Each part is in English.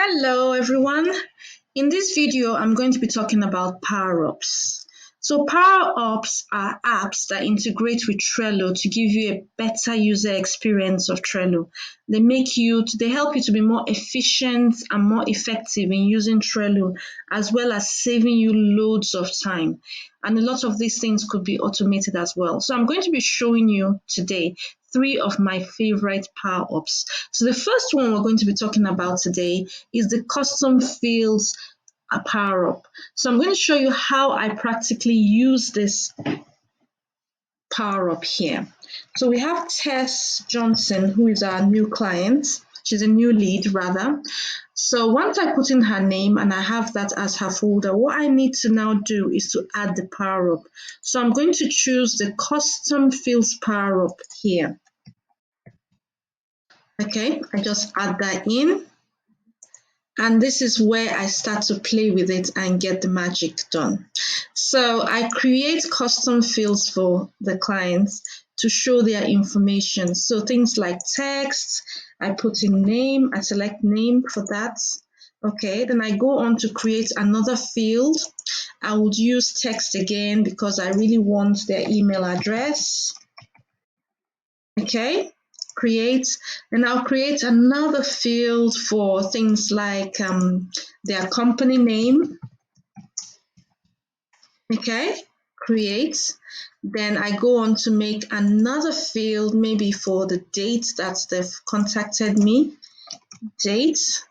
Hello everyone. In this video, I'm going to be talking about PowerUps. So PowerUps are apps that integrate with Trello to give you a better user experience of Trello. They help you to be more efficient and more effective in using Trello, as well as saving you loads of time. And a lot of these things could be automated as well. So I'm going to be showing you today 3 of my favorite PowerUps. So the first one we're going to be talking about today is the custom fields PowerUp. So I'm going to show you how I practically use this PowerUp here. So we have Tess Johnson, who is our new client. She's a new lead rather. So once I put in her name and I have that as her folder, what I need to now do is to add the PowerUp. So I'm going to choose the custom fields PowerUp here. Okay, I just add that in. And this is where I start to play with it and get the magic done. So I create custom fields for the clients to show their information. So things like text, I put in name, I select name for that. Okay, then I go on to create another field. I would use text again because I really want their email address. Okay. And I'll create another field for things like their company name. Okay, create. Then I go on to make another field, maybe for the date that they've contacted me, date.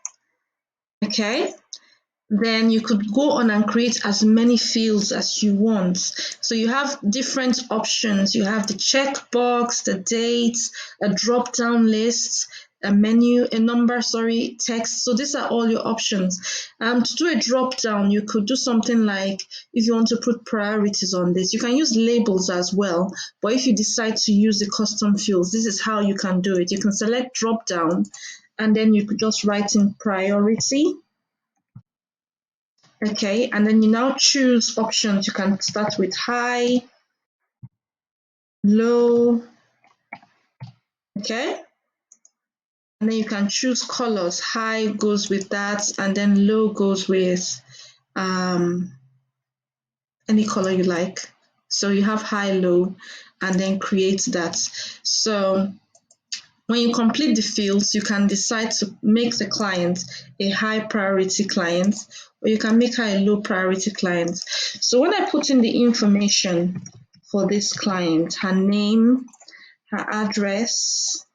Okay. Then you could go on and create as many fields as you want. So you have different options. You have the checkbox, the dates, a drop-down list, a menu, text. So these are all your options. To do a drop-down, you could do something like, if you want to put priorities on this, you can use labels as well. But if you decide to use the custom fields, this is how you can do it. You can select drop-down, and then you could just write in priority. Okay, and then you now choose options. You can start with high, low, okay? And then you can choose colors. High goes with that, and then low goes with any color you like. So you have high, low, and then create that. So when you complete the fields, you can decide to make the client a high priority client, or you can make her a low priority client. So when I put in the information for this client, her name, her address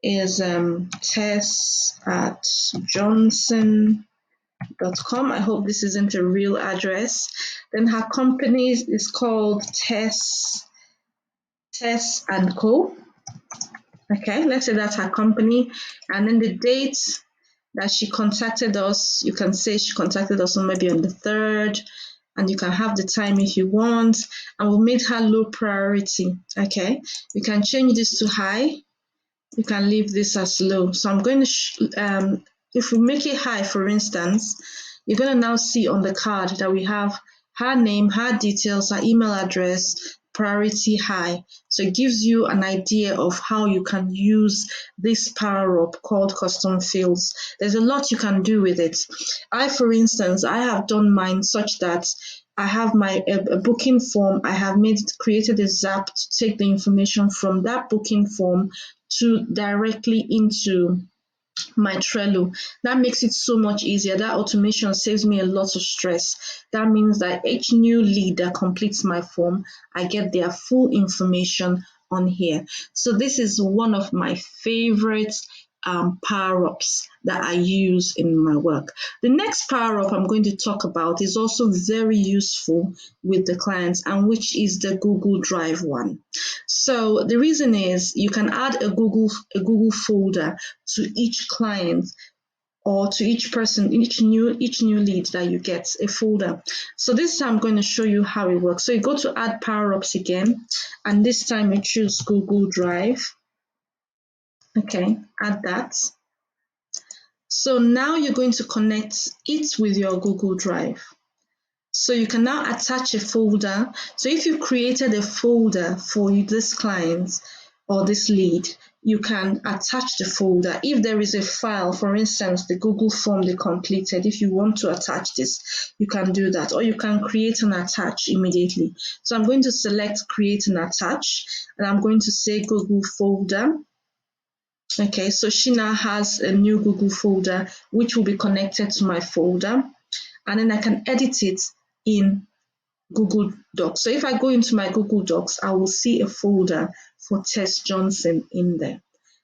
is tess@johnson.com. I hope this isn't a real address. Then her company is called Tess and Co. Okay, let's say that's her company. And then the date that she contacted us, you can say she contacted us maybe on the 3rd, and you can have the time if you want, and we'll make her low priority. Okay, you can change this to high, you can leave this as low. So I'm going to, if we make it high, for instance, you're going to now see on the card that we have her name, her details, her email address, priority high. So it gives you an idea of how you can use this PowerUp called custom fields. There's a lot you can do with it. For instance, I have done mine such that I have a booking form. I have created a Zap to take the information from that booking form to directly into my Trello. That makes it so much easier. That automation saves me a lot of stress. That means that each new lead that completes my form, I get their full information on here. So this is one of my favorite PowerUps that I use in my work. The next PowerUp I'm going to talk about is also very useful with the clients, and which is the Google Drive one. So the reason is you can add a Google folder to each client or to each person, each new lead that you get, a folder. So this time I'm going to show you how it works. So you go to add PowerUps again, and this time you choose Google Drive. Okay, add that. So now you're going to connect it with your Google Drive. So you can now attach a folder. So if you created a folder for this client or this lead, you can attach the folder. If there is a file, for instance, the Google form they completed, if you want to attach this, you can do that, or you can create and attach immediately. So I'm going to select create and attach, and I'm going to say Google folder. Okay, so she now has a new Google folder which will be connected to my folder, and then I can edit it in Google Docs. So if I go into my Google Docs, I will see a folder for Tess Johnson in there.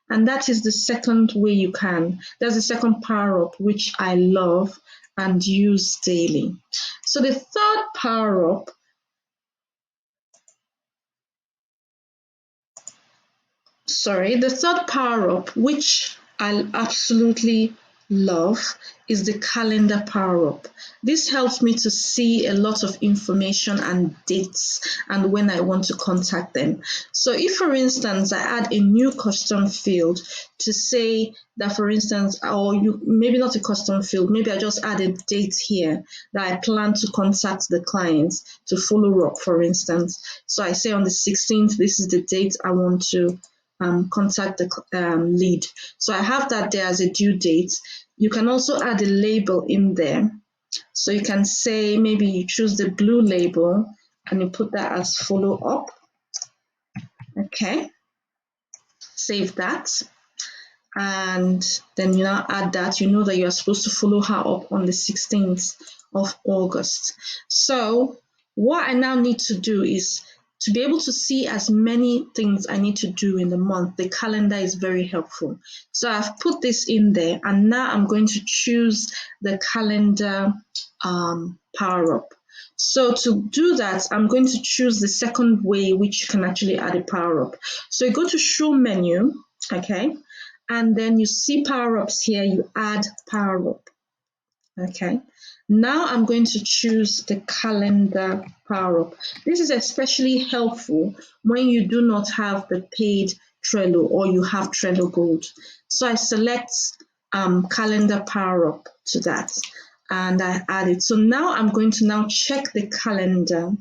And that is the second way you can. That's the second PowerUp which I love and use daily. So the third PowerUp, which I absolutely love is the calendar PowerUp. This helps me to see a lot of information and dates and when I want to contact them. So if, for instance, I add a new custom field to say that, for instance, or maybe not a custom field, maybe I just add a date here that I plan to contact the client to follow up, for instance. So I say on the 16th, this is the date I want to contact the lead. So I have that there as a due date. You can also add a label in there. So you can say, maybe you choose the blue label and you put that as follow up. Okay, save that. And then you now add that. You know that you are supposed to follow her up on the 16th of August. So what I now need to do is to be able to see as many things I need to do in the month. The calendar is very helpful. So I've put this in there, and now I'm going to choose the calendar PowerUp. So to do that, I'm going to choose the second way which you can actually add a PowerUp. So you go to Show menu, okay, and then you see PowerUps here, you add PowerUp. Okay, now I'm going to choose the calendar PowerUp. This is especially helpful when you do not have the paid Trello or you have Trello Gold. So I select calendar PowerUp to that and I add it. So now I'm going to now check the calendar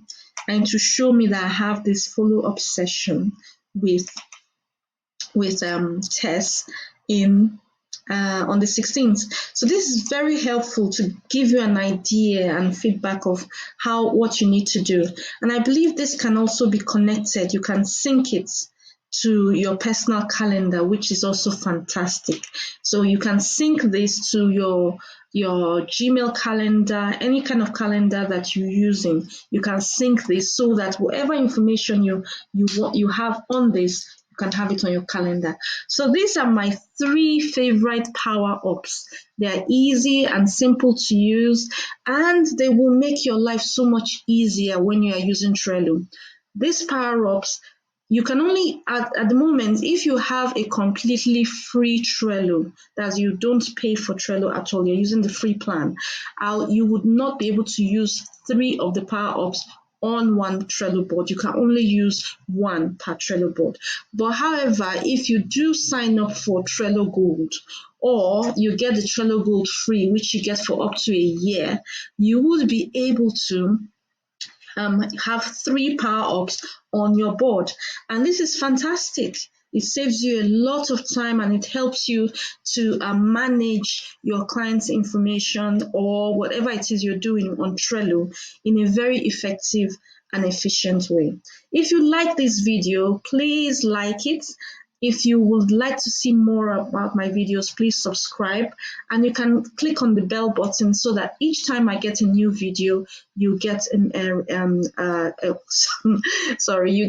and to show me that I have this follow-up session with Tess in on the 16th. So this is very helpful to give you an idea and feedback of what you need to do. And I believe this can also be connected. You can sync it to your personal calendar, which is also fantastic. So you can sync this to your Gmail calendar, any kind of calendar that you're using. You can sync this so that whatever information you have on this, you can have it on your calendar. So these are my 3 favorite PowerUps. They are easy and simple to use, and they will make your life so much easier when you are using Trello. These PowerUps, you can only, at the moment, if you have a completely free Trello, that you don't pay for Trello at all, you're using the free plan, you would not be able to use 3 of the PowerUps on one Trello board. You can only use 1 per Trello board. But however, if you do sign up for Trello Gold, or you get the Trello Gold free, which you get for up to a year, you would be able to have 3 PowerUps on your board. And this is fantastic. It saves you a lot of time and it helps you to manage your client's information or whatever it is you're doing on Trello in a very effective and efficient way. If you like this video, please like it. If you would like to see more about my videos, please subscribe, and you can click on the bell button so that each time I get a new video, you get you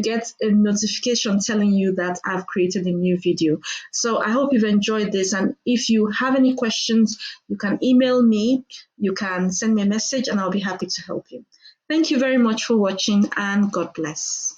get a notification telling you that I've created a new video. So I hope you've enjoyed this, and if you have any questions, you can email me, you can send me a message, and I'll be happy to help you. Thank you very much for watching, and God bless.